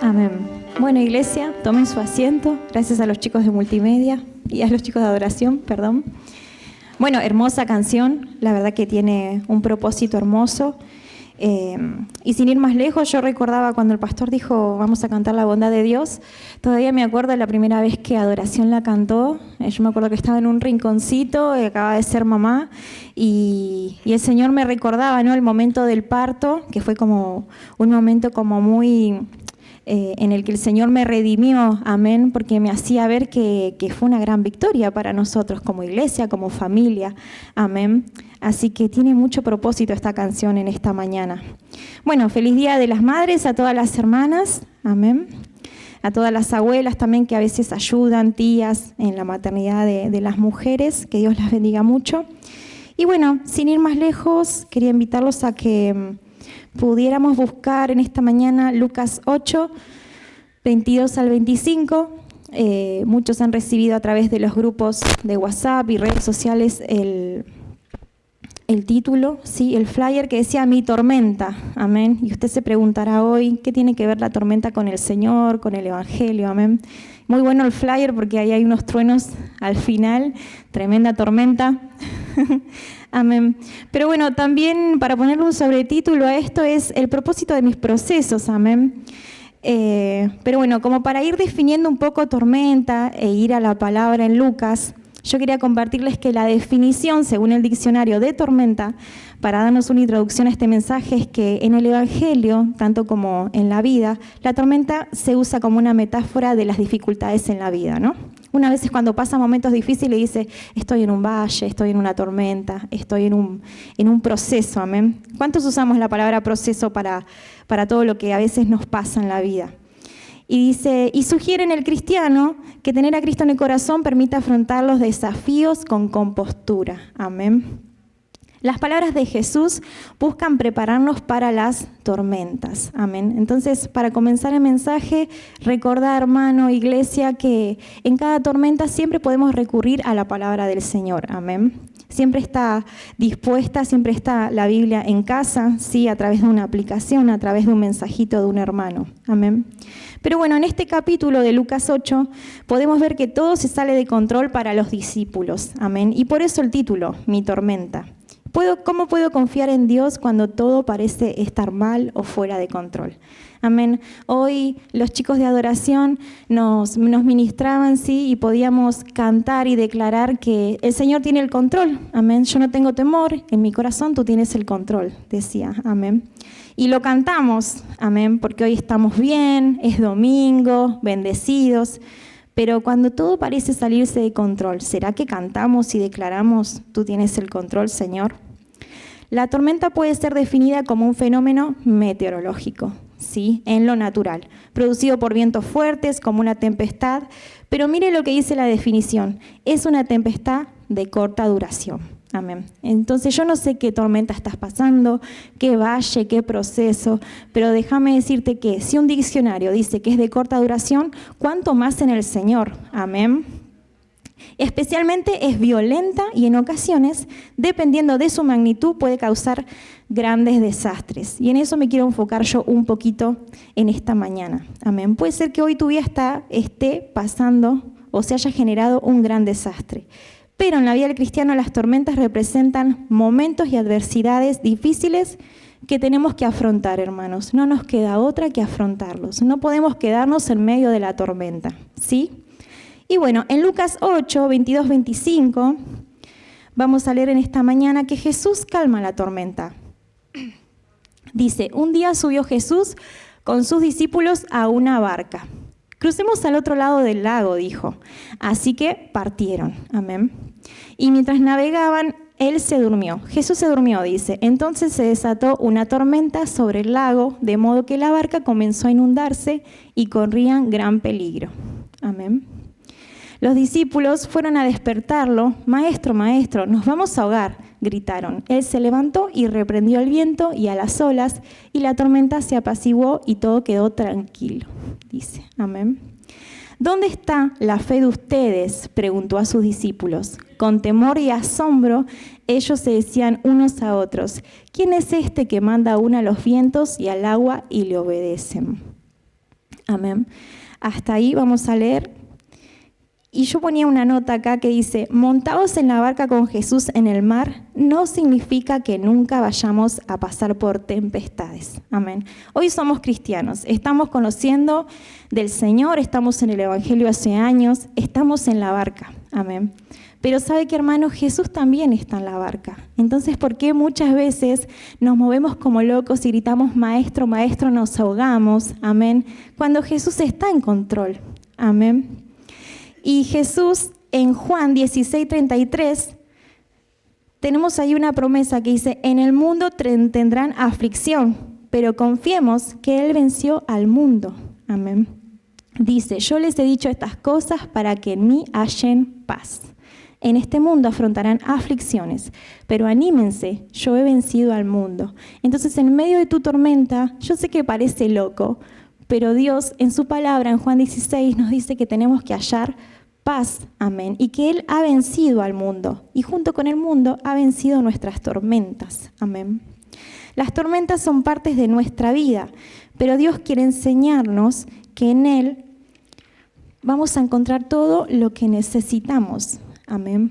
Amén. Bueno, iglesia, tomen su asiento. Gracias a los chicos de multimedia y a los chicos de adoración, perdón. Bueno, hermosa canción, la verdad que tiene un propósito hermoso. Y sin ir más lejos, yo recordaba cuando el pastor dijo, vamos a cantar la bondad de Dios. Todavía me acuerdo de la primera vez que Adoración la cantó. Yo me acuerdo que estaba en un rinconcito, acababa de ser mamá, y el Señor me recordaba, ¿no?, el momento del parto, que fue como un momento como muy... en el que el Señor me redimió, amén, porque me hacía ver que fue una gran victoria para nosotros como iglesia, como familia, amén. Así que tiene mucho propósito esta canción en esta mañana. Bueno, feliz Día de las Madres a todas las hermanas, amén. A todas las abuelas también que a veces ayudan, tías, en la maternidad de las mujeres, que Dios las bendiga mucho. Y bueno, sin ir más lejos, quería invitarlos a que pudiéramos buscar en esta mañana Lucas 8, 22 al 25. Muchos han recibido a través de los grupos de WhatsApp y redes sociales el título, ¿sí?, el flyer que decía Mi tormenta, amén. Y usted se preguntará hoy, ¿qué tiene que ver la tormenta con el Señor, con el Evangelio, amén? Muy bueno el flyer porque ahí hay unos truenos al final, tremenda tormenta. Amén. Pero bueno, también para ponerle un sobretítulo a esto es el propósito de mis procesos, amén. Pero bueno, como para ir definiendo un poco tormenta e ir a la palabra en Lucas, yo quería compartirles que la definición, según el diccionario de tormenta, para darnos una introducción a este mensaje, es que en el Evangelio, tanto como en la vida, la tormenta se usa como una metáfora de las dificultades en la vida, ¿no? Una vez cuando pasa momentos difíciles dice, estoy en un valle, estoy en una tormenta, estoy en un proceso, amén. ¿Cuántos usamos la palabra proceso para todo lo que a veces nos pasa en la vida? Y dice, y sugiere en el cristiano que tener a Cristo en el corazón permite afrontar los desafíos con compostura. Amén. Las palabras de Jesús buscan prepararnos para las tormentas. Amén. Entonces, para comenzar el mensaje, recordar, hermano, iglesia, que en cada tormenta siempre podemos recurrir a la palabra del Señor. Amén. Siempre está dispuesta, siempre está la Biblia en casa, sí, a través de una aplicación, a través de un mensajito de un hermano. Amén. Pero bueno, en este capítulo de Lucas 8 podemos ver que todo se sale de control para los discípulos. Amén. Y por eso el título, Mi tormenta. ¿Cómo puedo confiar en Dios cuando todo parece estar mal o fuera de control? Amén. Hoy los chicos de adoración nos ministraban, sí, y podíamos cantar y declarar que el Señor tiene el control. Amén. Yo no tengo temor, en mi corazón tú tienes el control, decía. Amén. Y lo cantamos, amén, porque hoy estamos bien, es domingo, bendecidos. Pero cuando todo parece salirse de control, ¿será que cantamos y declaramos, tú tienes el control, Señor? La tormenta puede ser definida como un fenómeno meteorológico, ¿sí?, en lo natural, producido por vientos fuertes como una tempestad, pero mire lo que dice la definición, es una tempestad de corta duración. Amén. Entonces yo no sé qué tormenta estás pasando, qué valle, qué proceso, pero déjame decirte que si un diccionario dice que es de corta duración, ¿cuánto más en el Señor? Amén. Especialmente es violenta y en ocasiones, dependiendo de su magnitud, puede causar grandes desastres. Y en eso me quiero enfocar yo un poquito en esta mañana. Amén. Puede ser que hoy tu vida esté pasando o se haya generado un gran desastre. Pero en la vida del cristiano las tormentas representan momentos y adversidades difíciles que tenemos que afrontar, hermanos. No nos queda otra que afrontarlos. No podemos quedarnos en medio de la tormenta, ¿sí? Y bueno, en Lucas 8, 22, 25, vamos a leer en esta mañana que Jesús calma la tormenta. Dice, un día subió Jesús con sus discípulos a una barca. Crucemos al otro lado del lago, dijo. Así que partieron. Amén. Y mientras navegaban, él se durmió. Jesús se durmió, dice. Entonces se desató una tormenta sobre el lago, de modo que la barca comenzó a inundarse y corrían gran peligro. Amén. Los discípulos fueron a despertarlo. Maestro, maestro, nos vamos a ahogar, gritaron. Él se levantó y reprendió el viento y a las olas, y la tormenta se apaciguó y todo quedó tranquilo, dice. Amén. ¿Dónde está la fe de ustedes?, preguntó a sus discípulos. Con temor y asombro, ellos se decían unos a otros, ¿quién es este que manda aún a los vientos y al agua y le obedecen? Amén. Hasta ahí vamos a leer. Y yo ponía una nota acá que dice, montados en la barca con Jesús en el mar, no significa que nunca vayamos a pasar por tempestades. Amén. Hoy somos cristianos, estamos conociendo del Señor, estamos en el Evangelio hace años, estamos en la barca. Amén. Pero ¿sabe qué, hermano? Jesús también está en la barca. Entonces, ¿por qué muchas veces nos movemos como locos y gritamos, Maestro, Maestro, nos ahogamos? Amén. Cuando Jesús está en control. Amén. Y Jesús en Juan 16:33, tenemos ahí una promesa que dice, en el mundo tendrán aflicción, pero confiemos que Él venció al mundo. Amén. Dice, yo les he dicho estas cosas para que en mí hallen paz. En este mundo afrontarán aflicciones, pero anímense, yo he vencido al mundo. Entonces, en medio de tu tormenta, yo sé que parece loco, pero Dios en su palabra, en Juan 16, nos dice que tenemos que hallar paz, amén, y que Él ha vencido al mundo, y junto con el mundo ha vencido nuestras tormentas, amén. Las tormentas son partes de nuestra vida, pero Dios quiere enseñarnos que en Él vamos a encontrar todo lo que necesitamos, amén.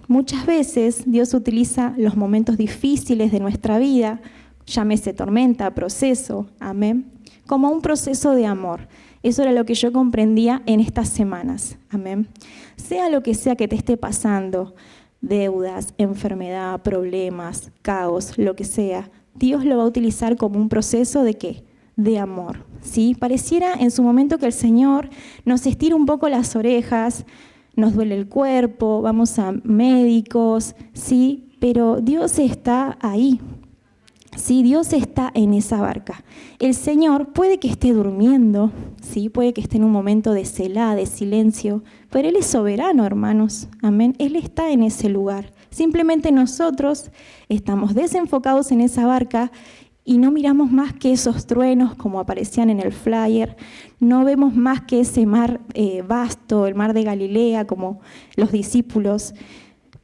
Muchas veces Dios utiliza los momentos difíciles de nuestra vida, llámese tormenta, proceso, amén, como un proceso de amor. Eso era lo que yo comprendía en estas semanas. Amén. Sea lo que sea que te esté pasando, deudas, enfermedad, problemas, caos, lo que sea, Dios lo va a utilizar como un proceso ¿de qué? De amor. ¿Sí? Pareciera en su momento que el Señor nos estira un poco las orejas, nos duele el cuerpo, vamos a médicos, ¿sí? Pero Dios está ahí. Sí, Dios está en esa barca. El Señor puede que esté durmiendo, ¿sí? Puede que esté en un momento de celá, de silencio, pero Él es soberano, hermanos. Amén. Él está en ese lugar. Simplemente nosotros estamos desenfocados en esa barca y no miramos más que esos truenos como aparecían en el flyer. No vemos más que ese mar vasto, el mar de Galilea, como los discípulos.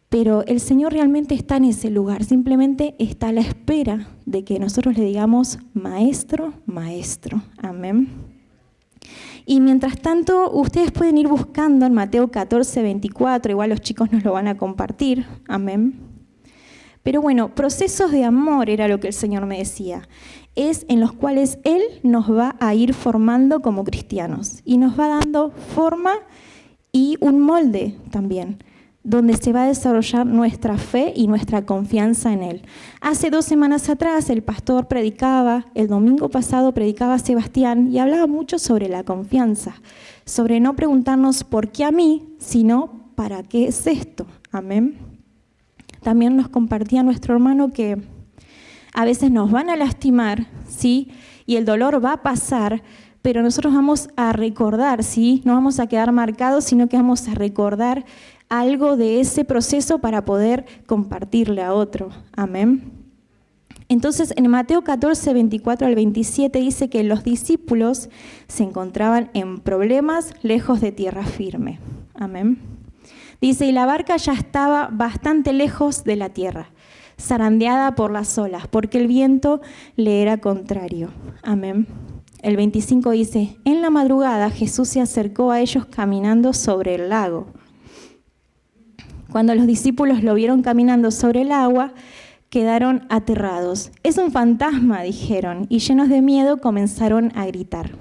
Pero el Señor realmente está en ese lugar, simplemente está a la espera de que nosotros le digamos, Maestro, Maestro. Amén. Y mientras tanto, ustedes pueden ir buscando en Mateo 14:24, igual los chicos nos lo van a compartir. Amén. Pero bueno, procesos de amor era lo que el Señor me decía. Es en los cuales Él nos va a ir formando como cristianos y nos va dando forma y un molde también, donde se va a desarrollar nuestra fe y nuestra confianza en Él. Hace 2 semanas atrás el pastor predicaba, el domingo pasado predicaba Sebastián y hablaba mucho sobre la confianza, sobre no preguntarnos por qué a mí, sino para qué es esto. Amén. También nos compartía nuestro hermano que a veces nos van a lastimar, ¿sí? Y el dolor va a pasar, pero nosotros vamos a recordar, ¿sí? No vamos a quedar marcados, sino que vamos a recordar algo de ese proceso para poder compartirle a otro. Amén. Entonces, en Mateo 14:24 al 27 dice que los discípulos se encontraban en problemas lejos de tierra firme. Amén. Dice, y la barca ya estaba bastante lejos de la tierra, zarandeada por las olas, porque el viento le era contrario. Amén. El 25 dice, en la madrugada Jesús se acercó a ellos caminando sobre el lago. Cuando los discípulos lo vieron caminando sobre el agua, quedaron aterrados. Es un fantasma, dijeron, y llenos de miedo comenzaron a gritar.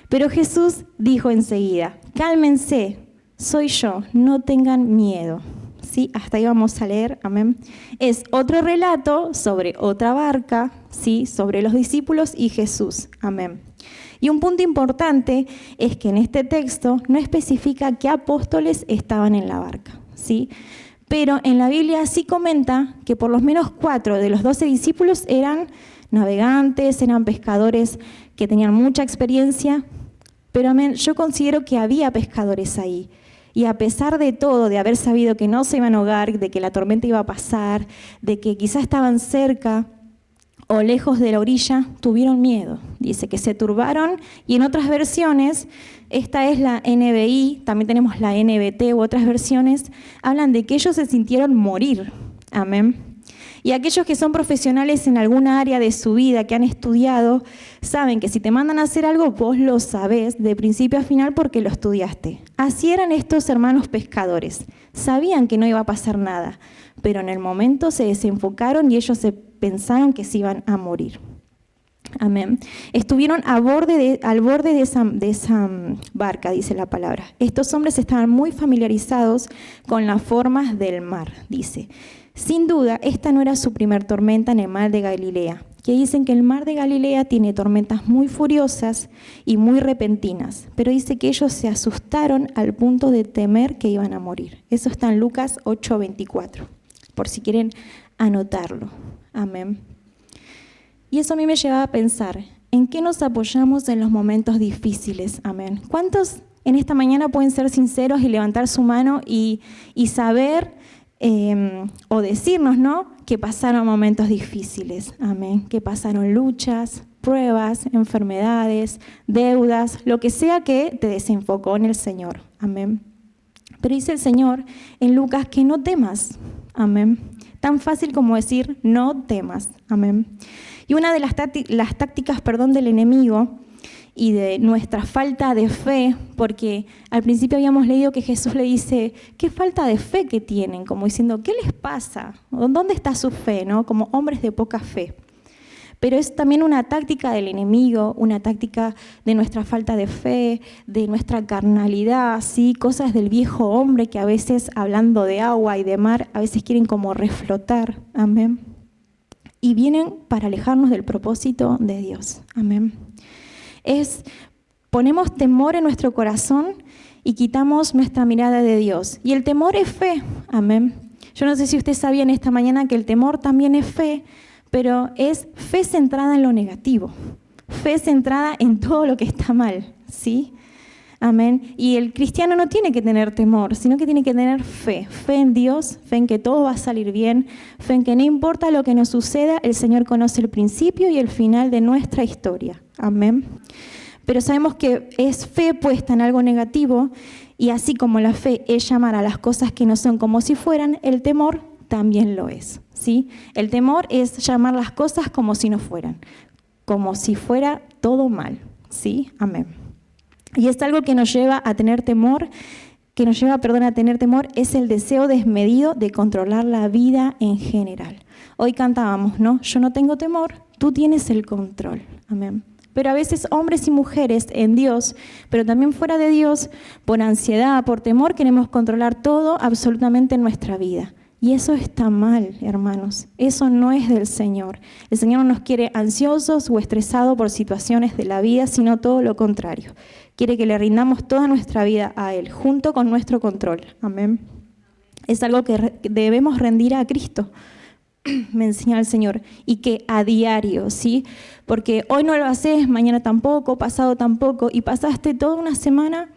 Pero Jesús dijo enseguida, cálmense, soy yo, no tengan miedo. ¿Sí? Hasta ahí vamos a leer, amén. Es otro relato sobre otra barca, ¿sí? Sobre los discípulos y Jesús, amén. Y un punto importante es que en este texto no especifica qué apóstoles estaban en la barca, ¿sí? Pero en la Biblia sí comenta que por lo menos 4 de los 12 discípulos eran navegantes, eran pescadores que tenían mucha experiencia, pero amén, yo considero que había pescadores ahí. Y a pesar de todo, de haber sabido que no se iban a ahogar, de que la tormenta iba a pasar, de que quizás estaban cerca o lejos de la orilla, tuvieron miedo. Dice que se turbaron y en otras versiones, esta es la NBI, también tenemos la NBT u otras versiones, hablan de que ellos se sintieron morir. Amén. Y aquellos que son profesionales en alguna área de su vida, que han estudiado, saben que si te mandan a hacer algo, vos lo sabés de principio a final porque lo estudiaste. Así eran estos hermanos pescadores. Sabían que no iba a pasar nada, pero en el momento se desenfocaron y ellos se pensaron que se iban a morir. Amén. Estuvieron al borde de esa barca, dice la palabra. Estos hombres estaban muy familiarizados con las formas del mar, dice. Sin duda, esta no era su primer tormenta en el mar de Galilea, que dicen que el mar de Galilea tiene tormentas muy furiosas y muy repentinas, pero dice que ellos se asustaron al punto de temer que iban a morir. Eso está en Lucas 8:24, por si quieren anotarlo. Amén. Y eso a mí me llevaba a pensar, ¿en qué nos apoyamos en los momentos difíciles? Amén. ¿Cuántos en esta mañana pueden ser sinceros y levantar su mano y saber o decirnos, ¿no?, que pasaron momentos difíciles? Amén. Que pasaron luchas, pruebas, enfermedades, deudas, lo que sea que te desenfocó en el Señor. Amén. Pero dice el Señor en Lucas que no temas. Amén. Tan fácil como decir, no temas. Amén. Y una de las tácticas del enemigo y de nuestra falta de fe, porque al principio habíamos leído que Jesús le dice, ¿qué falta de fe que tienen? Como diciendo, ¿qué les pasa? ¿Dónde está su fe? ¿No? Como hombres de poca fe. Pero es también una táctica del enemigo, una táctica de nuestra falta de fe, de nuestra carnalidad, ¿sí? Cosas del viejo hombre que a veces, hablando de agua y de mar, a veces quieren como reflotar. Amén. Y vienen para alejarnos del propósito de Dios. Amén. Ponemos temor en nuestro corazón y quitamos nuestra mirada de Dios. Y el temor es fe. Amén. Yo no sé si usted sabía en esta mañana que el temor también es fe, pero es fe centrada en lo negativo. Fe centrada en todo lo que está mal. ¿Sí? Amén. Y el cristiano no tiene que tener temor, sino que tiene que tener fe. Fe en Dios, fe en que todo va a salir bien, fe en que no importa lo que nos suceda, el Señor conoce el principio y el final de nuestra historia. Amén. Pero sabemos que es fe puesta en algo negativo y así como la fe es llamar a las cosas que no son como si fueran, el temor también lo es. ¿Sí? El temor es llamar las cosas como si no fueran, como si fuera todo mal. ¿Sí? Amén. Y es algo que nos lleva a tener temor, es el deseo desmedido de controlar la vida en general. Hoy cantábamos, ¿no? Yo no tengo temor, tú tienes el control. Amén. Pero a veces hombres y mujeres en Dios, pero también fuera de Dios, por ansiedad, por temor, queremos controlar todo absolutamente en nuestra vida. Y eso está mal, hermanos. Eso no es del Señor. El Señor no nos quiere ansiosos o estresados por situaciones de la vida, sino todo lo contrario. Quiere que le rindamos toda nuestra vida a Él, junto con nuestro control. Amén. Es algo que debemos rendir a Cristo, me enseña el Señor, y que a diario, ¿sí? Porque hoy no lo haces, mañana tampoco, pasado tampoco, y pasaste toda una semana,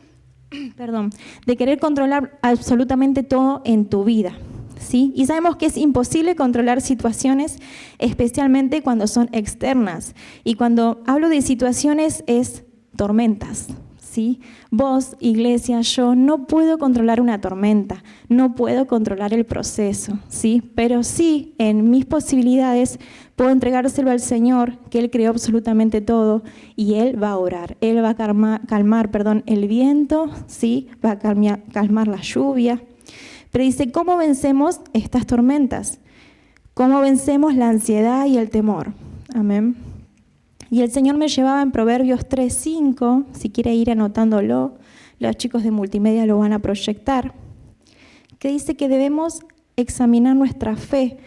de querer controlar absolutamente todo en tu vida. ¿Sí? Y sabemos que es imposible controlar situaciones, especialmente cuando son externas. Y cuando hablo de situaciones es tormentas. ¿Sí? Vos, iglesia, yo no puedo controlar una tormenta, no puedo controlar el proceso, ¿sí? Pero sí, en mis posibilidades, puedo entregárselo al Señor, que Él creó absolutamente todo, y Él va a orar. Él va a calmar el viento, ¿sí? Va a calmar la lluvia. Pero dice, ¿cómo vencemos estas tormentas? ¿Cómo vencemos la ansiedad y el temor? Amén. Y el Señor me llevaba en Proverbios 3:5, si quiere ir anotándolo, los chicos de multimedia lo van a proyectar, que dice que debemos examinar nuestra fe,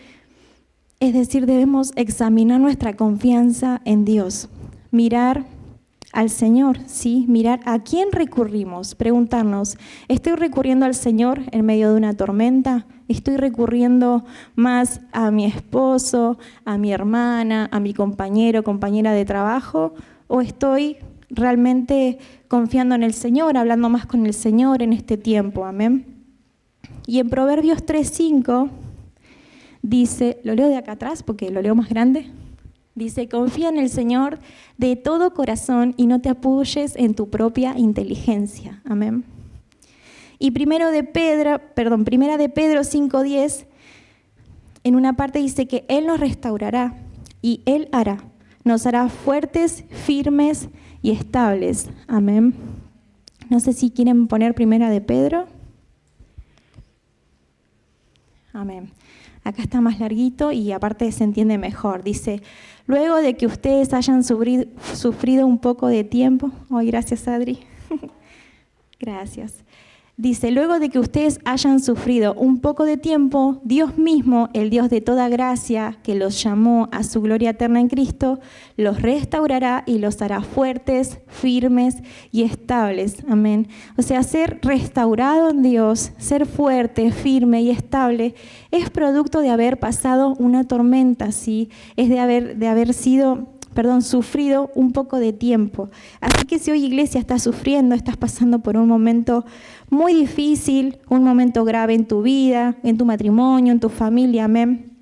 es decir, debemos examinar nuestra confianza en Dios, mirar al Señor, ¿sí? Mirar a quién recurrimos, preguntarnos, ¿estoy recurriendo al Señor en medio de una tormenta? ¿Estoy recurriendo más a mi esposo, a mi hermana, a mi compañero, compañera de trabajo? ¿O estoy realmente confiando en el Señor, hablando más con el Señor en este tiempo? Amén. Y en Proverbios 3:5 dice, lo leo de acá atrás porque lo leo más grande. Dice, confía en el Señor de todo corazón y no te apoyes en tu propia inteligencia. Amén. Y primera de Pedro 5:10 en una parte dice que Él nos restaurará y Él hará. Nos hará fuertes, firmes y estables. Amén. No sé si quieren poner Primera de Pedro. Amén. Acá está más larguito y aparte se entiende mejor. Dice, luego de que ustedes hayan sufrido un poco de tiempo. Ay, gracias, Adri. Gracias. Dice, luego de que ustedes hayan sufrido un poco de tiempo, Dios mismo, el Dios de toda gracia, que los llamó a su gloria eterna en Cristo, los restaurará y los hará fuertes, firmes y estables. Amén. O sea, ser restaurado en Dios, ser fuerte, firme y estable, es producto de haber pasado una tormenta, ¿sí? Es de haber sufrido un poco de tiempo. Así que si hoy, iglesia, estás sufriendo, estás pasando por un momento muy difícil, un momento grave en tu vida, en tu matrimonio, en tu familia, amén.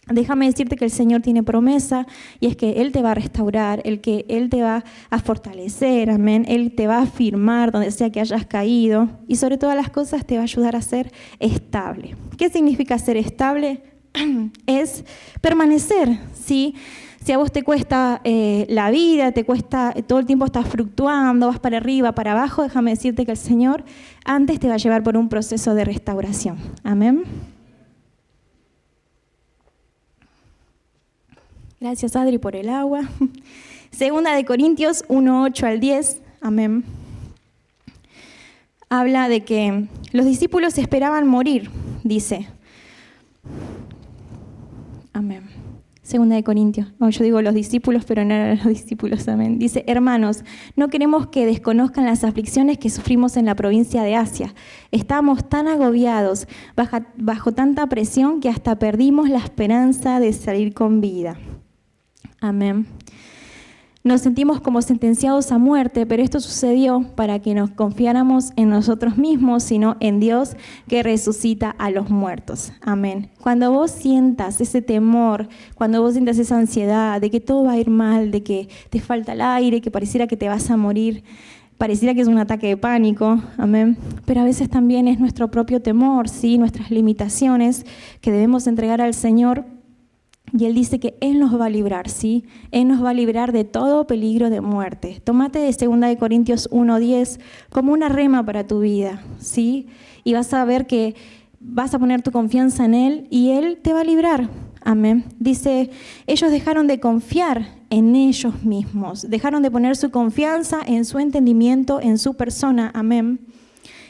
Déjame decirte que el Señor tiene promesa y es que Él te va a restaurar, que Él te va a fortalecer, amén. Él te va a afirmar donde sea que hayas caído y sobre todas las cosas te va a ayudar a ser estable. ¿Qué significa ser estable? Es permanecer, ¿sí? Si a vos te cuesta la vida, te cuesta, todo el tiempo estás fluctuando, vas para arriba, para abajo, déjame decirte que el Señor antes te va a llevar por un proceso de restauración. Amén. Gracias, Adri, por el agua. Segunda de Corintios 1:8 al 10. Amén. Habla de que los discípulos esperaban morir, dice. Amén. Segunda de Corintios. Yo digo los discípulos, pero no eran los discípulos, amén. Dice, hermanos, no queremos que desconozcan las aflicciones que sufrimos en la provincia de Asia. Estábamos tan agobiados, bajo tanta presión, que hasta perdimos la esperanza de salir con vida. Amén. Nos sentimos como sentenciados a muerte, pero esto sucedió para que nos confiáramos en nosotros mismos, sino en Dios que resucita a los muertos. Amén. Cuando vos sientas ese temor, cuando vos sientas esa ansiedad de que todo va a ir mal, de que te falta el aire, que pareciera que te vas a morir, pareciera que es un ataque de pánico, amén. Pero a veces también es nuestro propio temor, ¿sí? Nuestras limitaciones que debemos entregar al Señor. Y Él dice que Él nos va a librar, ¿sí? Él nos va a librar de todo peligro de muerte. Tómate de 2 de Corintios 1:10 como una rema para tu vida, ¿sí? Y vas a ver que vas a poner tu confianza en Él y Él te va a librar. Amén. Dice, ellos dejaron de confiar en ellos mismos, dejaron de poner su confianza en su entendimiento, en su persona. Amén.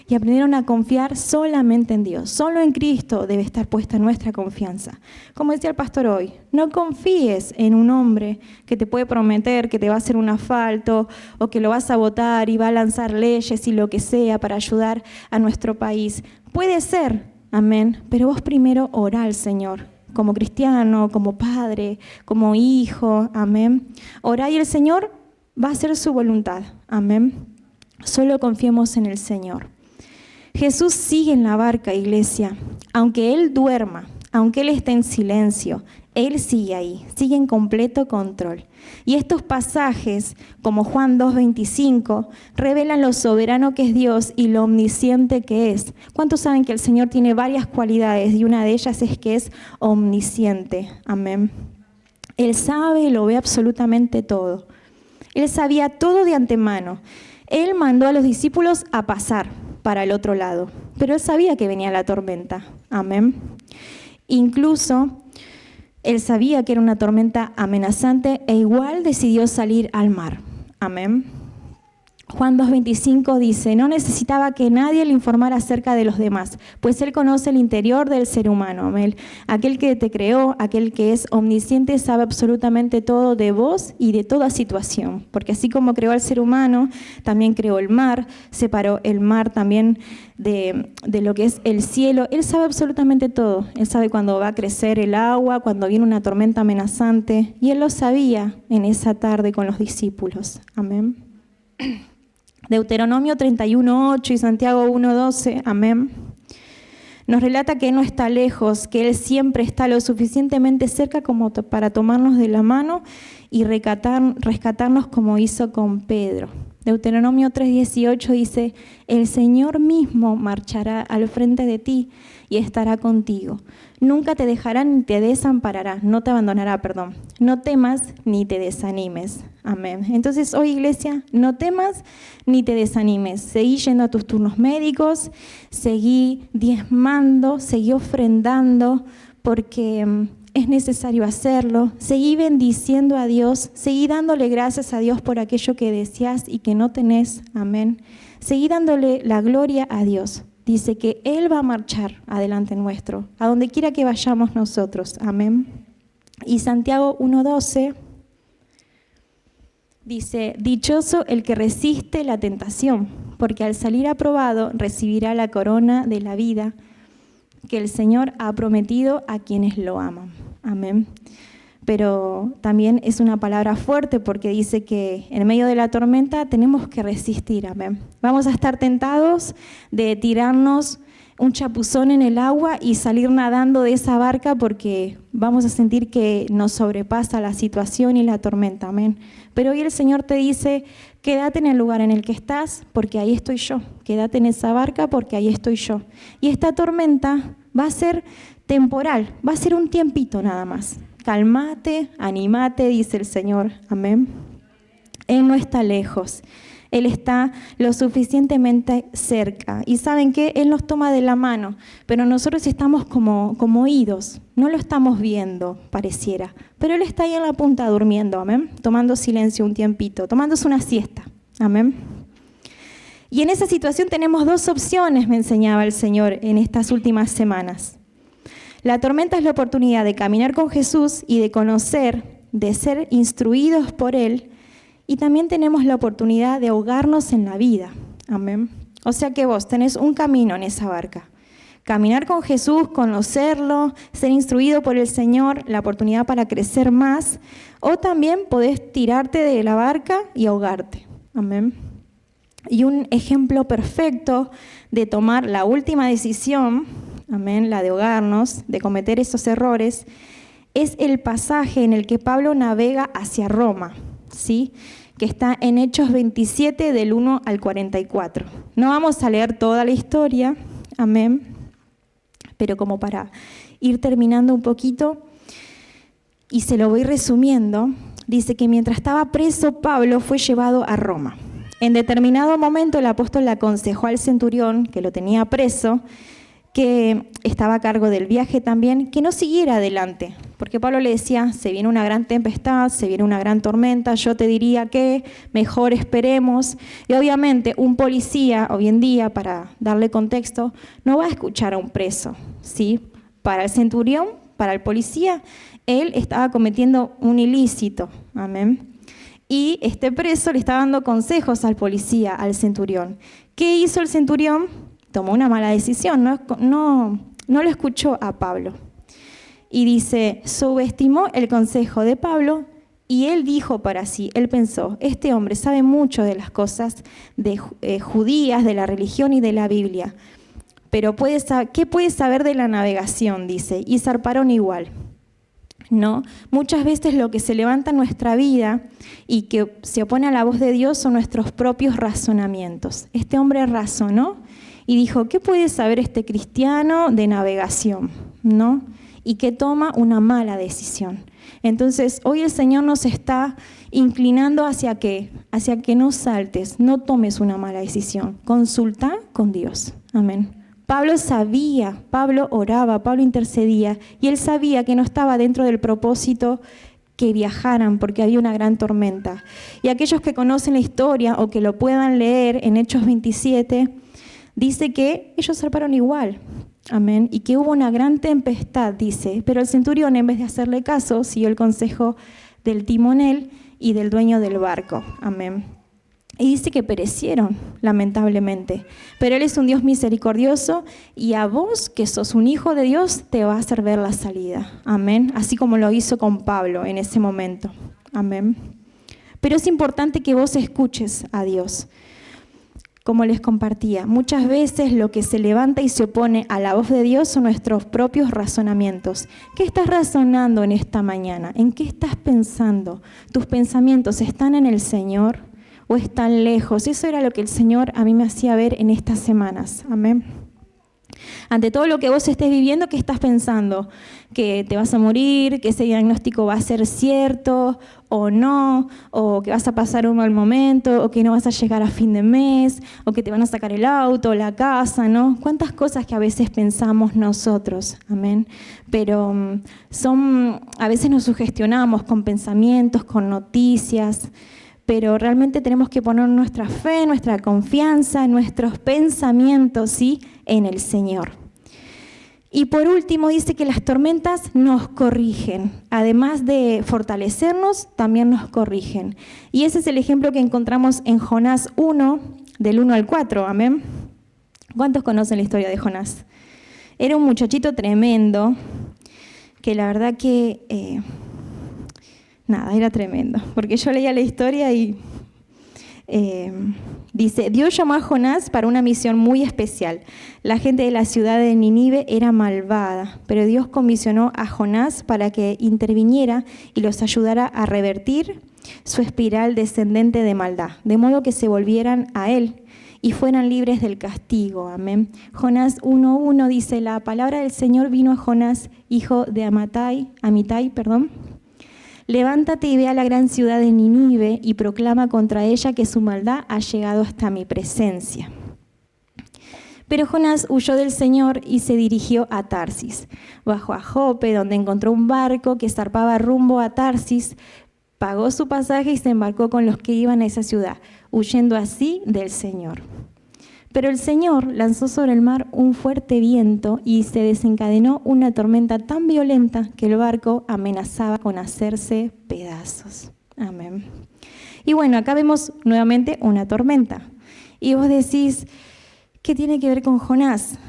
Y aprendieron a confiar solamente en Dios. Solo en Cristo debe estar puesta nuestra confianza. Como decía el pastor hoy, no confíes en un hombre que te puede prometer que te va a hacer un asfalto o que lo va a sabotar y va a lanzar leyes y lo que sea para ayudar a nuestro país. Puede ser, amén, pero vos primero orá al Señor. Como cristiano, como padre, como hijo, amén. Orá y el Señor va a hacer su voluntad, amén. Solo confiemos en el Señor. Jesús sigue en la barca, iglesia. Aunque Él duerma, aunque Él esté en silencio, Él sigue ahí, sigue en completo control. Y estos pasajes, como Juan 2:25, revelan lo soberano que es Dios y lo omnisciente que es. ¿Cuántos saben que el Señor tiene varias cualidades y una de ellas es que es omnisciente? Amén. Él sabe y lo ve absolutamente todo. Él sabía todo de antemano. Él mandó a los discípulos a pasar para el otro lado, pero Él sabía que venía la tormenta. Amén. Incluso Él sabía que era una tormenta amenazante e igual decidió salir al mar. Amén. Juan 2:25 dice, no necesitaba que nadie le informara acerca de los demás, pues Él conoce el interior del ser humano. Amén. Aquel que te creó, aquel que es omnisciente, sabe absolutamente todo de vos y de toda situación, porque así como creó al ser humano, también creó el mar, separó el mar también de lo que es el cielo. Él sabe absolutamente todo. Él sabe cuándo va a crecer el agua, cuando viene una tormenta amenazante, y Él lo sabía en esa tarde con los discípulos. Amén. Deuteronomio 31:8 y Santiago 1:12, amén, nos relata que Él no está lejos, que Él siempre está lo suficientemente cerca como para tomarnos de la mano y rescatarnos como hizo con Pedro. Deuteronomio 3:18 dice, el Señor mismo marchará al frente de ti y estará contigo. Nunca te dejará ni te desamparará, no te abandonará, perdón. No temas ni te desanimes. Amén. Entonces hoy, iglesia, no temas ni te desanimes. Seguí yendo a tus turnos médicos, seguí diezmando, seguí ofrendando, porque es necesario hacerlo. Seguí bendiciendo a Dios, seguí dándole gracias a Dios por aquello que deseas y que no tenés. Amén. Seguí dándole la gloria a Dios. Dice que Él va a marchar adelante nuestro, a donde quiera que vayamos nosotros. Amén. Y Santiago 1:12 dice, dichoso el que resiste la tentación, porque al salir aprobado recibirá la corona de la vida que el Señor ha prometido a quienes lo aman. Amén. Pero también es una palabra fuerte porque dice que en medio de la tormenta tenemos que resistir. Amén. Vamos a estar tentados de tirarnos un chapuzón en el agua y salir nadando de esa barca porque vamos a sentir que nos sobrepasa la situación y la tormenta. Amén. Pero hoy el Señor te dice, quédate en el lugar en el que estás porque ahí estoy yo. Quédate en esa barca porque ahí estoy yo. Y esta tormenta va a ser temporal, va a ser un tiempito nada más. Cálmate, anímate, dice el Señor. Amén. Él no está lejos. Él está lo suficientemente cerca. Y ¿saben qué? Él nos toma de la mano, pero nosotros estamos como oídos. No lo estamos viendo, pareciera. Pero Él está ahí en la punta durmiendo, amén. Tomando silencio un tiempito, tomándose una siesta. Amén. Y en esa situación tenemos dos opciones, me enseñaba el Señor en estas últimas semanas. La tormenta es la oportunidad de caminar con Jesús y de conocer, de ser instruidos por Él. Y también tenemos la oportunidad de ahogarnos en la vida. Amén. O sea que vos tenés un camino en esa barca. Caminar con Jesús, conocerlo, ser instruido por el Señor, la oportunidad para crecer más. O también podés tirarte de la barca y ahogarte. Amén. Y un ejemplo perfecto de tomar la última decisión, amén, la de ahogarnos, de cometer esos errores, es el pasaje en el que Pablo navega hacia Roma, ¿sí? Que está en Hechos 27 del 1 al 44. No vamos a leer toda la historia, amén, pero como para ir terminando un poquito, y se lo voy resumiendo, dice que mientras estaba preso, Pablo fue llevado a Roma. En determinado momento el apóstol le aconsejó al centurión, que lo tenía preso, que estaba a cargo del viaje también, que no siguiera adelante, porque Pablo le decía, se viene una gran tempestad, se viene una gran tormenta, yo te diría que mejor esperemos. Y obviamente un policía hoy en día, para darle contexto, no va a escuchar a un preso, ¿sí? Para el centurión, para el policía, él estaba cometiendo un ilícito, amén. Y este preso le estaba dando consejos al policía, al centurión. ¿Qué hizo el centurión? Tomó una mala decisión, no lo escuchó a Pablo. Y dice, subestimó el consejo de Pablo y él dijo para sí, él pensó, este hombre sabe mucho de las cosas judías, de la religión y de la Biblia, pero ¿qué puede saber de la navegación? Dice, y zarparon igual. ¿No? Muchas veces lo que se levanta en nuestra vida y que se opone a la voz de Dios son nuestros propios razonamientos. Este hombre razonó y dijo, ¿qué puede saber este cristiano de navegación? ¿No? Y que toma una mala decisión. Entonces, hoy el Señor nos está inclinando hacia que no saltes, no tomes una mala decisión. Consulta con Dios. Amén. Pablo sabía, Pablo oraba, Pablo intercedía y él sabía que no estaba dentro del propósito que viajaran porque había una gran tormenta. Y aquellos que conocen la historia o que lo puedan leer en Hechos 27, dice que ellos zarparon igual, amén, y que hubo una gran tempestad, dice, pero el centurión en vez de hacerle caso siguió el consejo del timonel y del dueño del barco, amén. Y dice que perecieron, lamentablemente. Pero Él es un Dios misericordioso y a vos, que sos un hijo de Dios, te va a hacer ver la salida. Amén. Así como lo hizo con Pablo en ese momento. Amén. Pero es importante que vos escuches a Dios. Como les compartía, muchas veces lo que se levanta y se opone a la voz de Dios son nuestros propios razonamientos. ¿Qué estás razonando en esta mañana? ¿En qué estás pensando? ¿Tus pensamientos están en el Señor? o están lejos. Eso era lo que el Señor a mí me hacía ver en estas semanas. Amén. Ante todo lo que vos estés viviendo, ¿qué estás pensando? ¿Que te vas a morir? ¿Que ese diagnóstico va a ser cierto o no? ¿O que vas a pasar un mal momento? ¿O que no vas a llegar a fin de mes? ¿O que te van a sacar el auto, la casa? ¿No? ¿Cuántas cosas que a veces pensamos nosotros? Amén. Pero a veces nos sugestionamos con pensamientos, con noticias, pero realmente tenemos que poner nuestra fe, nuestra confianza, nuestros pensamientos, ¿sí?, en el Señor. Y por último dice que las tormentas nos corrigen. Además de fortalecernos, también nos corrigen. Y ese es el ejemplo que encontramos en Jonás 1, del 1 al 4. Amén. ¿Cuántos conocen la historia de Jonás? Era un muchachito tremendo, que la verdad que... era tremendo, porque yo leía la historia y dice, Dios llamó a Jonás para una misión muy especial. La gente de la ciudad de Nínive era malvada, pero Dios comisionó a Jonás para que interviniera y los ayudara a revertir su espiral descendente de maldad, de modo que se volvieran a él y fueran libres del castigo. Amén. Jonás 1:1 dice, la palabra del Señor vino a Jonás, hijo de Amitai, levántate y ve a la gran ciudad de Nínive y proclama contra ella que su maldad ha llegado hasta mi presencia. Pero Jonás huyó del Señor y se dirigió a Tarsis. Bajó a Jope, donde encontró un barco que zarpaba rumbo a Tarsis, pagó su pasaje y se embarcó con los que iban a esa ciudad, huyendo así del Señor. Pero el Señor lanzó sobre el mar un fuerte viento y se desencadenó una tormenta tan violenta que el barco amenazaba con hacerse pedazos. Amén. Y bueno, acá vemos nuevamente una tormenta. Y vos decís, ¿qué tiene que ver con Jonás?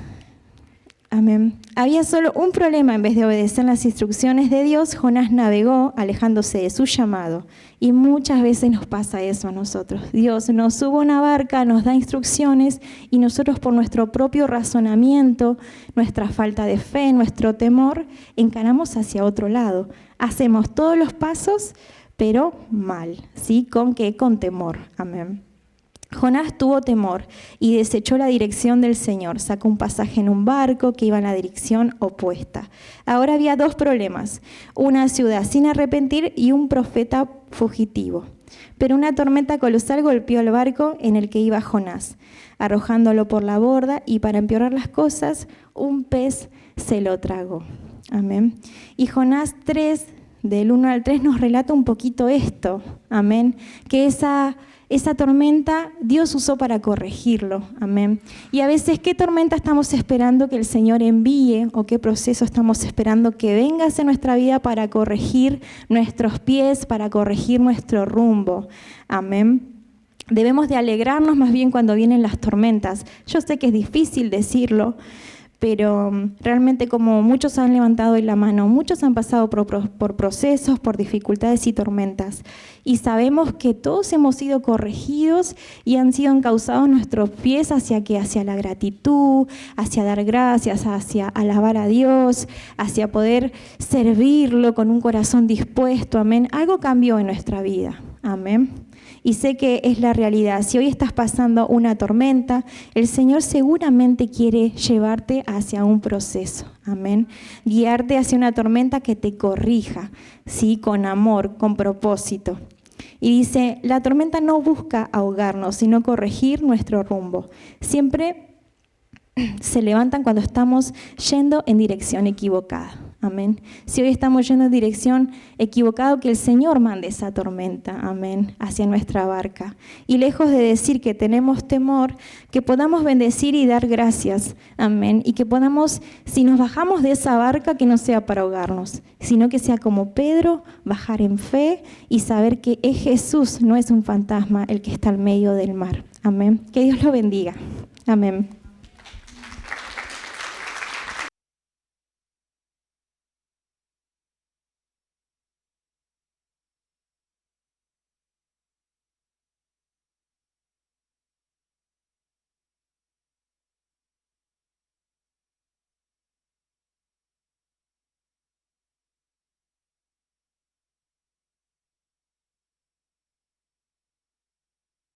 Amén. Había solo un problema: en vez de obedecer las instrucciones de Dios, Jonás navegó alejándose de su llamado. Y muchas veces nos pasa eso a nosotros. Dios nos sube a una barca, nos da instrucciones y nosotros por nuestro propio razonamiento, nuestra falta de fe, nuestro temor, encaramos hacia otro lado. Hacemos todos los pasos, pero mal, ¿sí? ¿Con qué? Con temor. Amén. Jonás tuvo temor y desechó la dirección del Señor. Sacó un pasaje en un barco que iba en la dirección opuesta. Ahora había dos problemas: una ciudad sin arrepentir y un profeta fugitivo. Pero una tormenta colosal golpeó el barco en el que iba Jonás, arrojándolo por la borda, y para empeorar las cosas, un pez se lo tragó. Amén. Y Jonás 3, del 1 al 3, nos relata un poquito esto. Amén. Que esa tormenta Dios usó para corregirlo. Amén. Y a veces, ¿qué tormenta estamos esperando que el Señor envíe o qué proceso estamos esperando que venga hacia nuestra vida para corregir nuestros pies, para corregir nuestro rumbo? Amén. Debemos de alegrarnos más bien cuando vienen las tormentas. Yo sé que es difícil decirlo, pero realmente, como muchos han levantado hoy la mano, muchos han pasado por procesos, por dificultades y tormentas. Y sabemos que todos hemos sido corregidos y han sido encauzados nuestros pies hacia la gratitud, hacia dar gracias, hacia alabar a Dios, hacia poder servirlo con un corazón dispuesto. Amén. Algo cambió en nuestra vida. Amén. Y sé que es la realidad. Si hoy estás pasando una tormenta, el Señor seguramente quiere llevarte hacia un proceso. Amén. Guiarte hacia una tormenta que te corrija, ¿sí? Con amor, con propósito. Y dice, la tormenta no busca ahogarnos, sino corregir nuestro rumbo. Siempre se levantan cuando estamos yendo en dirección equivocada. Amén. Si hoy estamos yendo en dirección equivocada, que el Señor mande esa tormenta, amén, hacia nuestra barca. Y lejos de decir que tenemos temor, que podamos bendecir y dar gracias, amén. Y que podamos, si nos bajamos de esa barca, que no sea para ahogarnos, sino que sea como Pedro, bajar en fe y saber que es Jesús, no es un fantasma el que está al medio del mar. Amén. Que Dios lo bendiga. Amén.